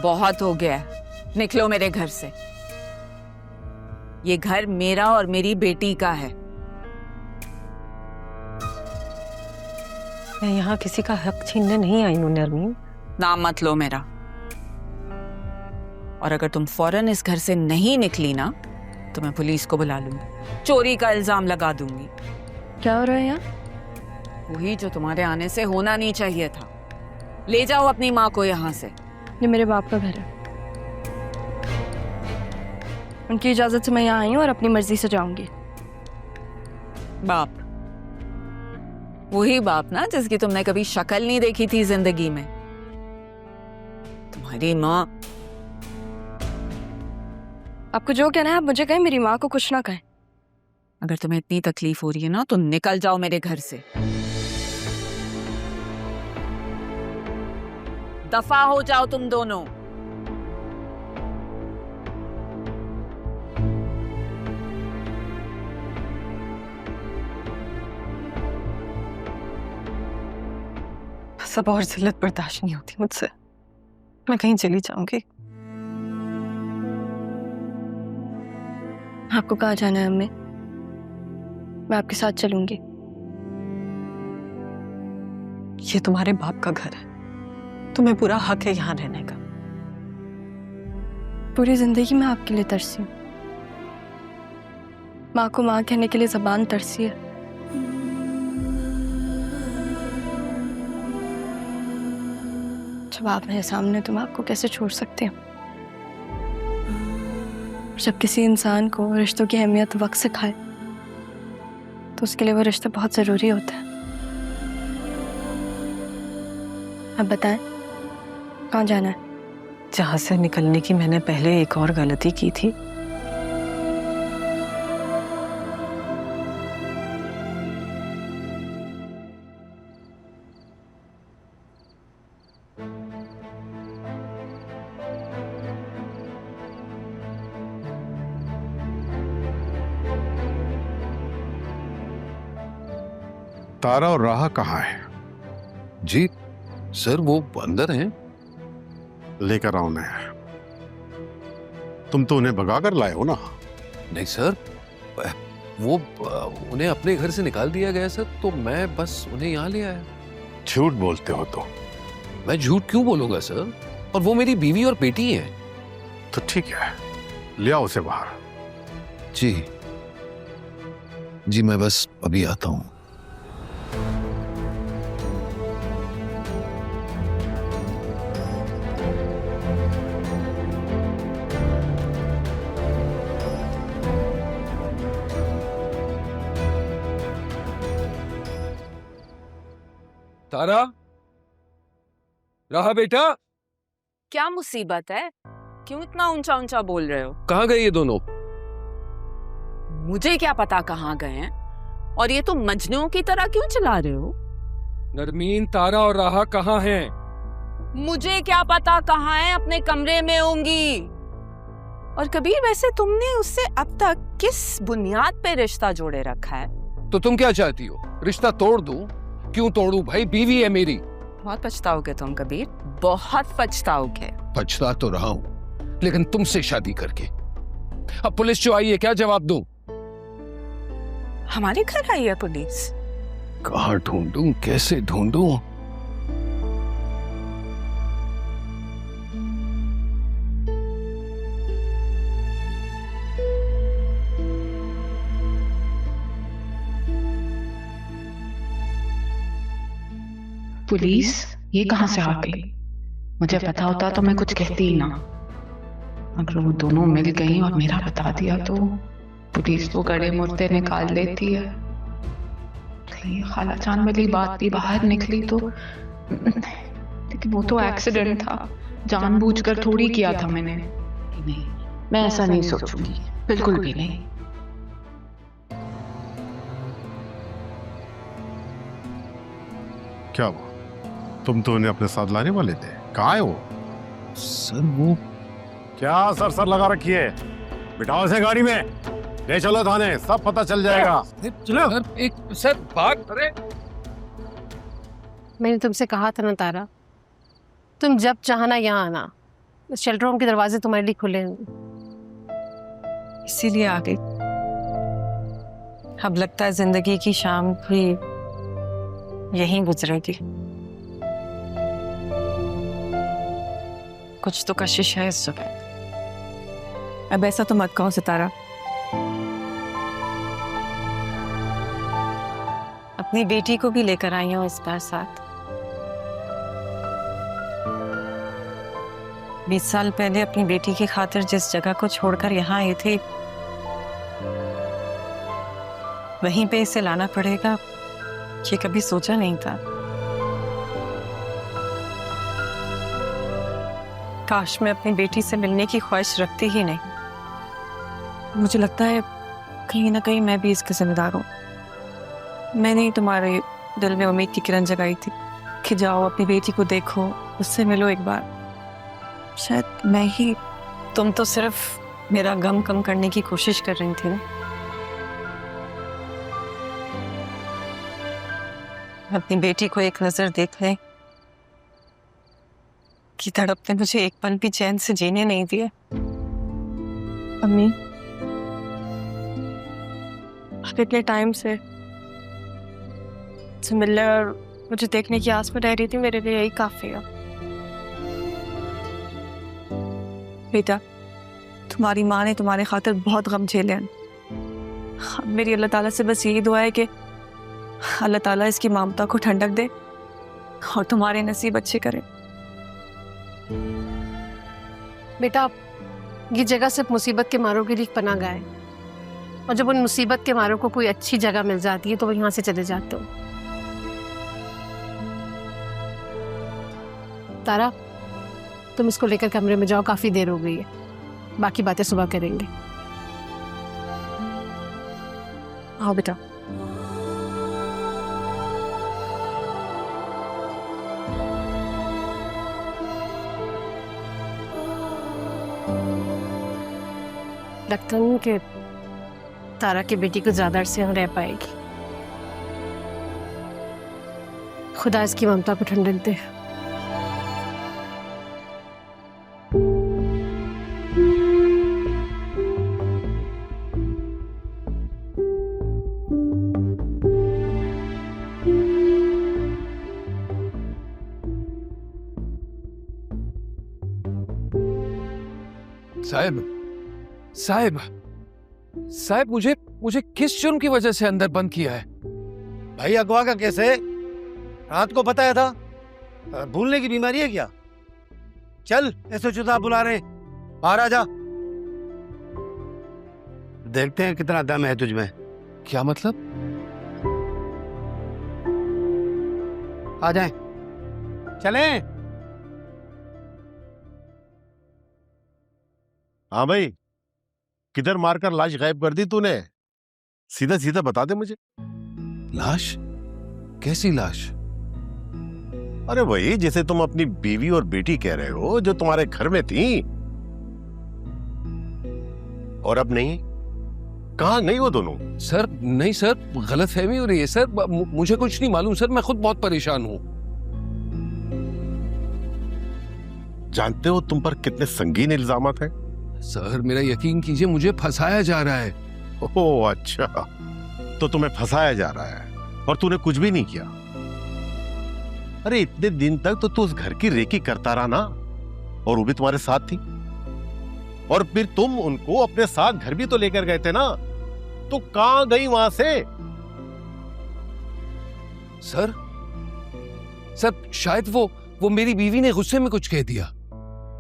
बहुत हो गया है, निकलो मेरे घर से। ये घर मेरा और मेरी बेटी का है। मैं यहाँ किसी का हक छीनने नहीं आई हूँ नरमीन। नाम मत लो मेरा। और अगर तुम फौरन इस घर से नहीं निकली ना तो मैं पुलिस को बुला लूंगी, चोरी का इल्जाम लगा दूंगी। क्या हो रहा है यहाँ? वही जो तुम्हारे आने से होना नहीं चाहिए था। ले जाओ अपनी माँ को यहाँ से। ये मेरे बाप का घर है, उनकी इजाजत से मैं यहाँ आई हूँ और अपनी मर्जी से जाऊंगी। बाप? वही बाप ना जिसकी तुमने कभी शक्ल नहीं देखी थी जिंदगी में। तुम्हारी माँ। आपको जो कहना है आप मुझे कहें, मेरी माँ को कुछ ना कहें। अगर तुम्हें इतनी तकलीफ हो रही है ना तो निकल जाओ मेरे घर से। दफा हो जाओ तुम दोनों। सब और जिल्लत बर्दाश्त नहीं होती मुझसे। मैं कहीं चली जाऊंगी। आपको कहाँ जाना है अम्मी? मैं आपके साथ चलूंगी। ये तुम्हारे बाप का घर है, तुम्हें पूरा हक है यहाँ रहने का। पूरी जिंदगी में आपके लिए तरसी हूँ। माँ को माँ कहने के लिए जबान तरसी है। जब आप मेरे सामने तो मैं आपको कैसे छोड़ सकती हूँ? जब किसी इंसान को रिश्तों की अहमियत वक्त सिखाए तो उसके लिए वो रिश्ते बहुत जरूरी होते हैं। अब बताएं कहाँ जाना है? जहां से निकलने की मैंने पहले एक और गलती की थी, तारा और राहा कहाँ है? जी सर वो अंदर हैं। लेकर आओ मैं। तुम तो उन्हें भगा कर लाए हो ना? नहीं सर, वो उन्हें अपने घर से निकाल दिया गया सर, तो मैं बस उन्हें यहाँ ले आया। झूठ बोलते हो तो? मैं झूठ क्यों बोलूंगा सर, और वो मेरी बीवी और बेटी है। तो ठीक है, ले आओ उसे बाहर। जी जी मैं बस अभी आता हूँ। तारा, राहा बेटा, क्या मुसीबत है? क्यों इतना ऊंचा ऊंचा बोल रहे हो? कहाँ गए ये दोनों? मुझे क्या पता कहाँ गए हैं, और ये तुम मजनुओं की तरह क्यों चला रहे हो? नरमीन, तारा और राहा कहाँ हैं? मुझे क्या पता कहाँ है, अपने कमरे में होंगी। और कबीर वैसे तुमने उससे अब तक किस बुनियाद पे रिश्ता जोड़े रखा है? तो तुम क्या चाहती हो, रिश्ता तोड़ दूं? क्यों तोड़ूं भाई, बीवी है मेरी। बहुत पछताओगे तुम कबीर, बहुत पछताओगे। पछता तो रहा हूं, लेकिन तुमसे शादी करके। अब पुलिस जो आई है क्या जवाब दूं? हमारे घर आई है पुलिस? कहाँ ढूंढूं, कैसे ढूंढूं? पुलिस ये कहाँ से आ गई? मुझे पता होता तो मैं कुछ कहती ही ना। अगर वो दोनों मिल गई और मेरा बता दिया तो पुलिस तो गड़े मुर्दे निकाल लेती है। कहीं खाला जान वाली बात भी बाहर निकली तो, लेकिन वो तो एक्सीडेंट था, जानबूझकर थोड़ी किया था मैंने। नहीं, मैं ऐसा नहीं सोचूंगी, बिल्कुल भी नहीं। क्या हुआ? तुम तो उन्हें अपने साथ लाने वाले थे, कहाँ है वो? सर वो क्या सर सर लगा रखी है? बिठाओ से गाड़ी में, ले चलो थाने, सब पता चल जाएगा। चलो सर, एक सर बात करे। मैंने तुमसे कहा था ना तारा, तुम जब चाहना यहाँ आना, शेल्टर होम के दरवाजे तुम्हारे लिए खुले हैं। इसीलिए आ गई। अब लगता है जिंदगी की शाम भी यहीं गुजरेगी। कुछ तो कशिश है इस जगह। अब ऐसा तो मत कहो सितारा। अपनी बेटी को भी लेकर आई हूं इस बार साथ। 20 साल पहले अपनी बेटी की खातिर जिस जगह को छोड़कर यहाँ आई थी, वहीं पे इसे लाना पड़ेगा, ये कभी सोचा नहीं था। काश मैं अपनी बेटी से मिलने की ख्वाहिश रखती ही नहीं। मुझे लगता है कहीं ना कहीं मैं भी इसके जिम्मेदार हूँ। मैंने ही तुम्हारे दिल में उम्मीद की किरण जगाई थी कि जाओ अपनी बेटी को देखो, उससे मिलो एक बार। शायद मैं ही। तुम तो सिर्फ मेरा गम कम करने की कोशिश कर रही थी ना। अपनी बेटी को एक नजर देख ले कि तड़प ने मुझे एक पल भी चैन से जीने नहीं दिए। अम्मी, आप इतने टाइम से मिलने और मुझे देखने की आस में रह रही थी, मेरे लिए यही काफी है। बेटा, तुम्हारी माँ ने तुम्हारे खातिर बहुत गम झेले हैं। मेरी अल्लाह ताला से बस यही दुआ है कि अल्लाह ताला इसकी ममता को ठंडक दे और तुम्हारे नसीब अच्छे करे। बेटा, ये जगह सिर्फ मुसीबत के मारों के लिए पनाह गाह है, और जब उन मुसीबत के मारों को कोई अच्छी जगह मिल जाती है तो वो यहाँ से चले जाते हो। तारा, तुम इसको लेकर कमरे में जाओ, काफी देर हो गई है। बाकी बातें सुबह करेंगे। आओ बेटा। लगता नहीं कि तारा की बेटी को ज्यादा अरसे यहाँ रह पाएगी। खुदा इसकी ममता को ठंडक दे। साहब, साहब, साहब, मुझे मुझे किस जुर्म की वजह से अंदर बंद किया है? भाई अगवा का केस है, रात को बताया था। भूलने की बीमारी है क्या? चल, ऐसे चुता बुला रहे, बाहर आ जा। देखते हैं कितना दम है तुझमें। क्या मतलब? आ जाए, चलें। हाँ भाई, किधर मारकर लाश गायब कर दी तूने? सीधा सीधा बता दे मुझे। लाश? कैसी लाश? अरे वही जिसे तुम अपनी बीवी और बेटी कह रहे हो, जो तुम्हारे घर में थी और अब नहीं। कहाँ गई वो दोनों? सर नहीं सर, गलतफहमी हो रही है सर। मुझे कुछ नहीं मालूम सर, मैं खुद बहुत परेशान हूँ। जानते हो तुम पर कितने संगीन इल्जामात हैं? सर मेरा यकीन कीजिए, मुझे फंसाया जा रहा है। ओह अच्छा, तो तुम्हें फंसाया जा रहा है और तूने कुछ भी नहीं किया। अरे इतने दिन तक तो तू उस घर की रेकी करता रहा ना, और वो भी तुम्हारे साथ थी। और फिर तुम उनको अपने साथ घर भी तो लेकर गए थे ना, तो कहां गई वहां से? सर शायद वो मेरी बीवी ने गुस्से में कुछ कह दिया।